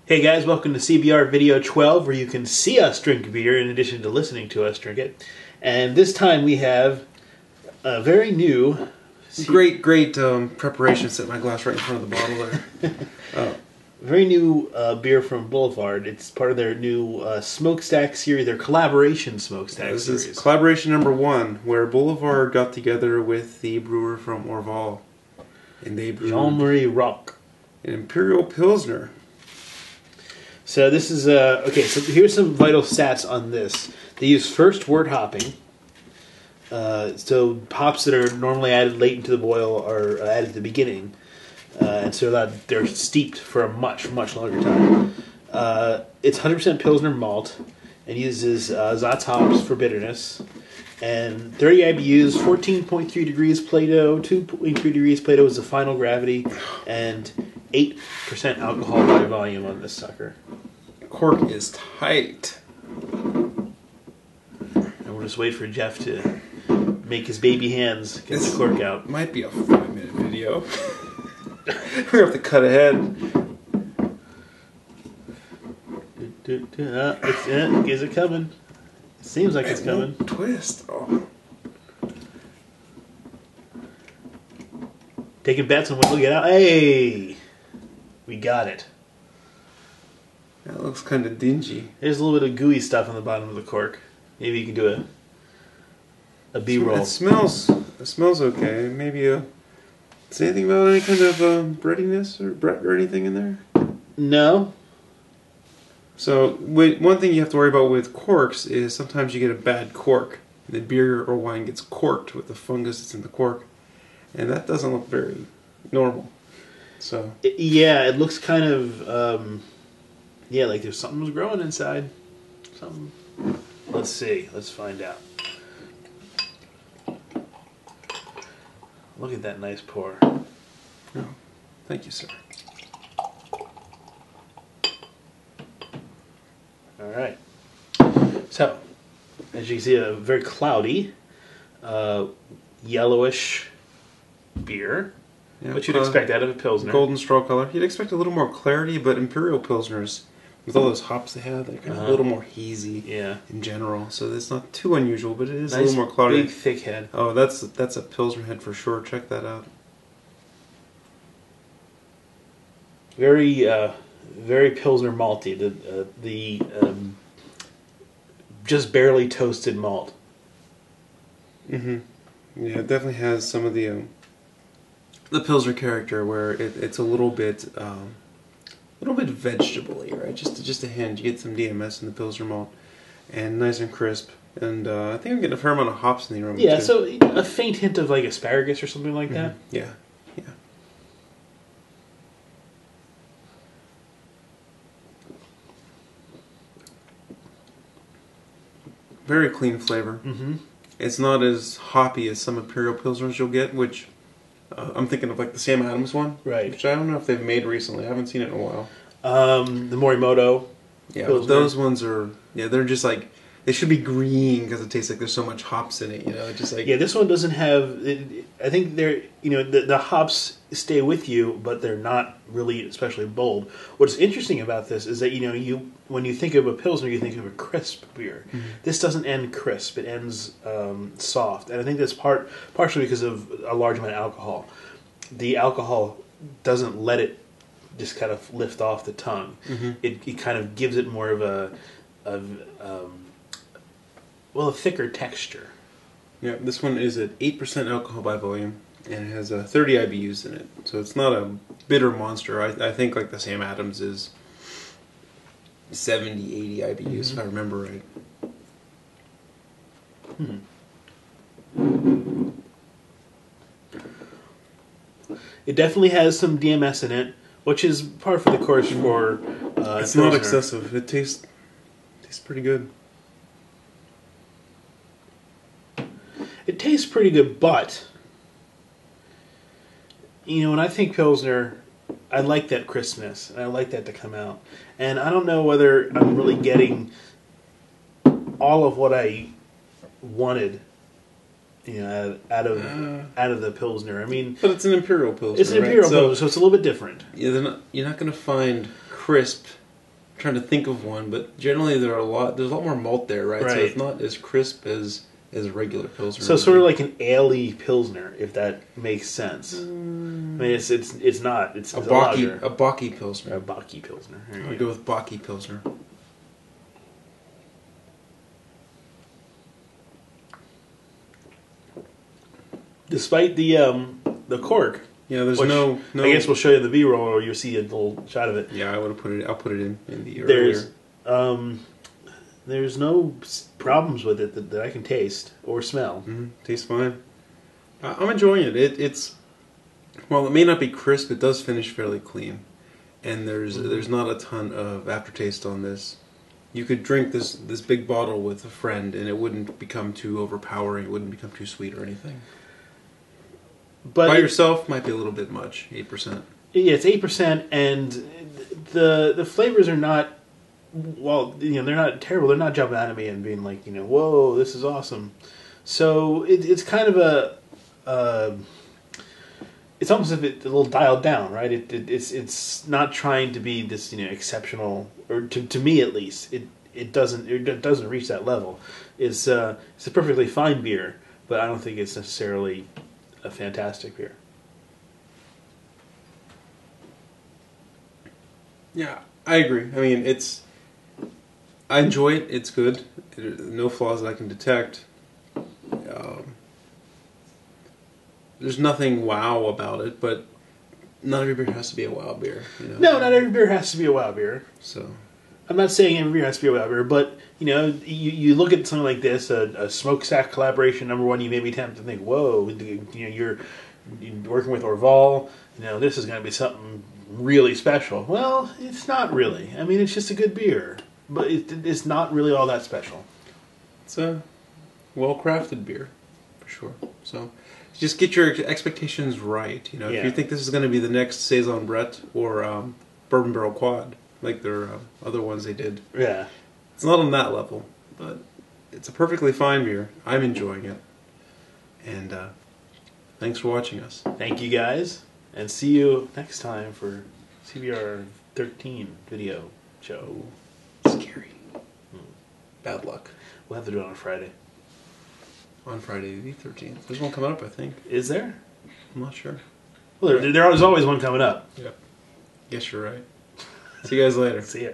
Hey guys, welcome to CBR Video 12, where you can see us drink beer in addition to listening to us drink it. And this time we have a very new... Great preparation. Set my glass right in front of the bottle there. Very new beer from Boulevard. It's part of their new smokestack series, their collaboration smokestack This series. is collaboration number 1, where Boulevard got together with the brewer from Orval. And they brewed Jean-Marie Rock. an Imperial Pilsener. So this is, okay, so here's some vital stats on this. They use first wort hopping. So hops that are normally added late into the boil are added at the beginning. And so that they're steeped for a much, much longer time. It's 100% Pilsner malt and uses Zatz hops for bitterness. And 30 IBUs, 14.3 degrees Plato, 2.3 degrees Plato is the final gravity, and 8% alcohol by volume on this sucker. Cork is tight. And we'll just wait for Jeff to make his baby hands get the cork out. Might be a 5-minute video. We're going to have to cut ahead. Is it coming? It seems like it's coming. Twist. Oh. Taking bets on when we'll get out. Hey! We got it. That looks kind of dingy. There's a little bit of gooey stuff on the bottom of the cork. Maybe you can do a B-roll. It smells okay. Maybe say anything about any kind of breadiness or Brett or anything in there? No. So one thing you have to worry about with corks is sometimes you get a bad cork. The beer or wine gets corked with the fungus that's in the cork, and that doesn't look very normal. So yeah, it looks kind of like there's something was growing inside. Something. Let's see. Let's find out. Look at that nice pour. oh, thank you, sir. All right. So, as you can see, a very cloudy, yellowish beer. Yeah, What you'd expect out of a Pilsner. Golden straw color. You'd expect a little more clarity, but Imperial Pilsners, with all those hops they have, they're kind of a little more hazy in general. So it's not too unusual, but it is nice, a little more cloudy. Big, thick head. Oh, that's a Pilsner head for sure. Check that out. Very, very Pilsner malty. The just barely toasted malt. Mm-hmm. Yeah, it definitely has some of the Pilsner character, where it's a little bit vegetable-y, right? Just a hint. You get some DMS in the Pilsner malt, and nice and crisp. And I think I'm getting a fair amount of hops in the aroma too. So a faint hint of like asparagus or something like that. Yeah. Very clean flavor. Mm-hmm. It's not as hoppy as some Imperial Pilsners you'll get, which I'm thinking of like the Sam Adams one. Right. Which I don't know if they've made recently. I haven't seen it in a while. The Morimoto. Yeah, Pilsner. those ones are, they're just like, they should be green because it tastes like there's so much hops in it, just like... Yeah, this one doesn't have... I think they're... the hops stay with you, but they're not really especially bold. What's interesting about this is that, when you think of a Pilsner, you think of a crisp beer. Mm-hmm. This doesn't end crisp. It ends soft. And I think that's partially because of a large amount of alcohol. The alcohol doesn't let it just kind of lift off the tongue. Mm-hmm. It kind of gives it more of a thicker texture. Yeah, this one is at 8% alcohol by volume, and it has 30 IBUs in it. So it's not a bitter monster. I think like the Sam Adams is 70, 80 IBUs, if I remember right. It definitely has some DMS in it, which is par for the course for it's Pilsner. not excessive. It tastes pretty good. It tastes pretty good, but when I think Pilsner, I like that crispness, and I like that to come out. And I don't know whether I'm really getting all of what I wanted out of the Pilsner. I mean, but it's an Imperial Pilsner. It's an Imperial Pilsner, so it's a little bit different. Yeah, you're not going to find crisp trying to think of one, but generally there's a lot more malt there, right? So it's not as crisp as a regular Pilsner. So sort of like an ale-y Pilsner, if that makes sense. I mean, it's not. It's a Bocky Pilsner. A Bocky Pilsner. I'll go with Bocky Pilsner. Despite the cork. Yeah, there's no. I guess we'll show you the B-roll, or you'll see a little shot of it. Yeah, I'll put it in the earlier. There's no problems with it that I can taste or smell. Tastes fine. I'm enjoying it. It's while it may not be crisp, it does finish fairly clean, and there's not a ton of aftertaste on this. You could drink this big bottle with a friend, and it wouldn't become too overpowering. It wouldn't become too sweet or anything. But by yourself, might be a little bit much. 8%. Yeah, it's 8%, and the flavors are not. Well, they're not terrible. They're not jumping out at me and being like, whoa, this is awesome. So it's kind of it's almost as if it's a little dialed down, right? It's not trying to be this exceptional, or to me at least, it doesn't reach that level. It's a perfectly fine beer, but I don't think it's necessarily a fantastic beer. Yeah, I agree. I mean, I enjoy it. It's good. No flaws that I can detect. There's nothing wow about it, but not every beer has to be a wow beer. No, not every beer has to be a wow beer. So, I'm not saying every beer has to be a wow beer, but you look at something like this, a smokestack collaboration #1, you may be tempted to think, whoa, you're working with Orval. This is going to be something really special. Well, it's not really. I mean, it's just a good beer. But it's not really all that special. It's a well-crafted beer, for sure. So just get your expectations right. If you think this is going to be the next Saison Brett or Bourbon Barrel Quad, like their other ones they did. Yeah. It's not on that level, but it's a perfectly fine beer. I'm enjoying it. And thanks for watching us. Thank you, guys. And see you next time for CBR 13 video show. Scary. Bad luck. We'll have to do it on Friday. On Friday the 13th. There's one coming up, I think. Is there? I'm not sure. Well, there's always one coming up. Yep. Guess you're right. See you guys later. See ya.